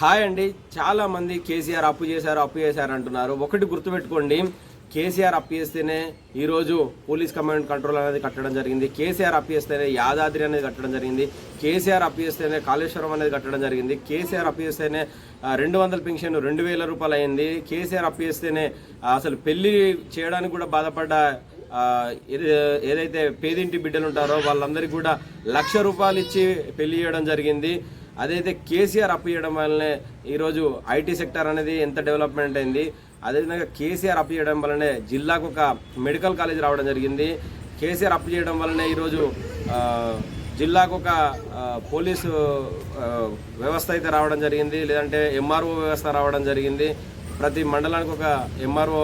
Hi అండి. చాలా మంది కేసీఆర్ అప్పు చేశారు అంటున్నారు. ఒకటి గుర్తుపెట్టుకోండి, కేసీఆర్ అప్పు చేస్తేనే ఈరోజు పోలీస్ కమాండ్ కంట్రోల్ అనేది కట్టడం జరిగింది. కేసీఆర్ అప్పు చేస్తేనే యాదాద్రి అనేది కట్టడం జరిగింది. కేసీఆర్ అప్పు చేస్తేనే కాళేశ్వరం అనేది కట్టడం జరిగింది. కేసీఆర్ అప్పు చేస్తేనే 200 పెన్షన్ 2000 రూపాయలు అయింది. కేసీఆర్ అప్పు చేస్తేనే అసలు పెళ్లి చేయడానికి కూడా బాధపడ్డ ఏదైతే పేదింటి బిడ్డలు ఉంటారో వాళ్ళందరికీ కూడా 1,00,000 రూపాయలు ఇచ్చి పెళ్లి చేయడం జరిగింది. అదైతే కేసీఆర్ అప్పు చేయడం వల్లనే ఈరోజు ఐటీ సెక్టర్ అనేది ఎంత డెవలప్మెంట్ అయింది. అదేవిధంగా కేసీఆర్ అప్పు చేయడం వల్లనే జిల్లాకు ఒక మెడికల్ కాలేజ్ రావడం జరిగింది. కేసీఆర్ అప్పు చేయడం వల్లనే ఈరోజు జిల్లాకు ఒక పోలీసు వ్యవస్థ అయితే రావడం జరిగింది, లేదంటే ఎంఆర్ఓ వ్యవస్థ రావడం జరిగింది. ప్రతి మండలానికి ఒక ఎంఆర్ఓ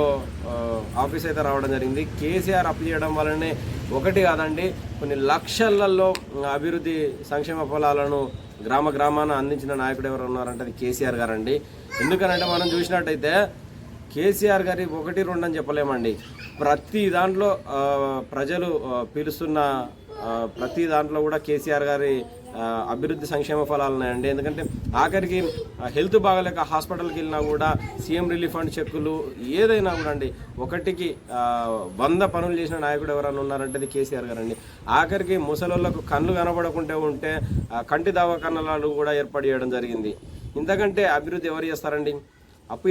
ఆఫీస్ అయితే రావడం జరిగింది. కేసీఆర్ అప్పు చేయడం వల్లనే ఒకటి కాదండి, కొన్ని లక్షలలో అభివృద్ధి సంక్షేమ ఫలాలను గ్రామాన అందించిన నాయకుడు ఎవరు ఉన్నారంటే అది కేసీఆర్ గారండి. ఎందుకనంటే మనం చూసినట్టయితే కేసీఆర్ గారి 1-2 అని చెప్పలేమండి. ప్రతి దాంట్లో ప్రజలు పిలుస్తున్న ప్రతి దాంట్లో కూడా కేసీఆర్ గారి అభివృద్ధి సంక్షేమ ఫలాలు ఉన్నాయండి. ఎందుకంటే ఆఖరికి హెల్త్ బాగలేక హాస్పిటల్కి వెళ్ళినా కూడా సీఎం రిలీఫ్ ఫండ్ చెక్కులు ఏదైనా కూడా అండి 1కి 100 పనులు చేసిన నాయకుడు ఎవరైనా ఉన్నారంటే అది కేసీఆర్ గారండి. ఆఖరికి ముసలోళ్ళకు కళ్ళు కనబడకుంటే ఉంటే కంటి దవాఖానాలు కూడా ఏర్పాటు చేయడం జరిగింది. ఇంతకంటే అభివృద్ధి ఎవరు చేస్తారండి? అప్పు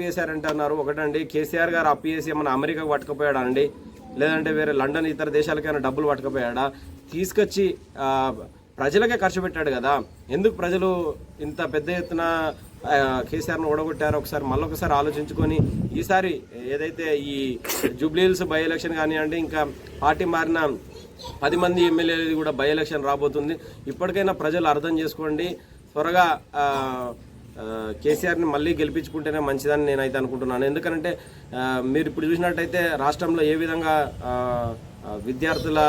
చేశారంటే అన్నారు. ఒకటండి, కేసీఆర్ గారు అప్పు చేసి ఏమన్నా అమెరికాకు పట్టుకుపోయాడా అండి, లేదంటే వేరే లండన్ ఇతర దేశాలకైనా డబ్బులు పట్టుకుపోయాడా? తీసుకొచ్చి ప్రజలకే ఖర్చు పెట్టాడు కదా. ఎందుకు ప్రజలు ఇంత పెద్ద ఎత్తున కేసీఆర్ను ఓడగొట్టారో మళ్ళొకసారి ఆలోచించుకొని ఈసారి ఏదైతే ఈ జూబ్లీహిల్స్ బై ఎలక్షన్ కానివ్వండి, ఇంకా పార్టీ మారిన 10 మంది ఎమ్మెల్యేలు కూడా బై ఎలక్షన్ రాబోతుంది. ఇప్పటికైనా ప్రజలు అర్థం చేసుకోండి. త్వరగా కేసీఆర్ని మళ్ళీ గెలిపించుకుంటేనే మంచిదని నేనైతే అనుకుంటున్నాను. ఎందుకంటే మీరు ఇప్పుడు చూసినట్టయితే రాష్ట్రంలో ఏ విధంగా విద్యార్థుల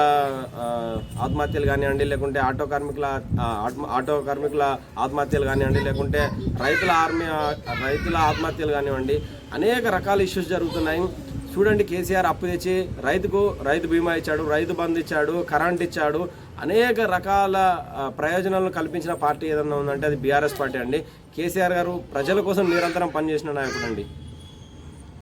ఆత్మహత్యలు కానివ్వండి, లేకుంటే ఆటో కార్మికుల ఆత్మహత్యలు కానివ్వండి, లేకుంటే రైతుల ఆత్మహత్యలు కానివ్వండి, అనేక రకాల ఇష్యూస్ జరుగుతున్నాయి. చూడండి, కేసీఆర్ అప్పు తెచ్చి రైతు బీమా ఇచ్చాడు, రైతు బంధు ఇచ్చాడు, కరెంట్ ఇచ్చాడు, అనేక రకాల ప్రయోజనాలను కల్పించిన పార్టీ ఏదన్నా ఉందంటే అది బీఆర్ఎస్ పార్టీ అండి. కేసీఆర్ గారు ప్రజల కోసం నిరంతరం పనిచేసిన నాయకుడు అండి.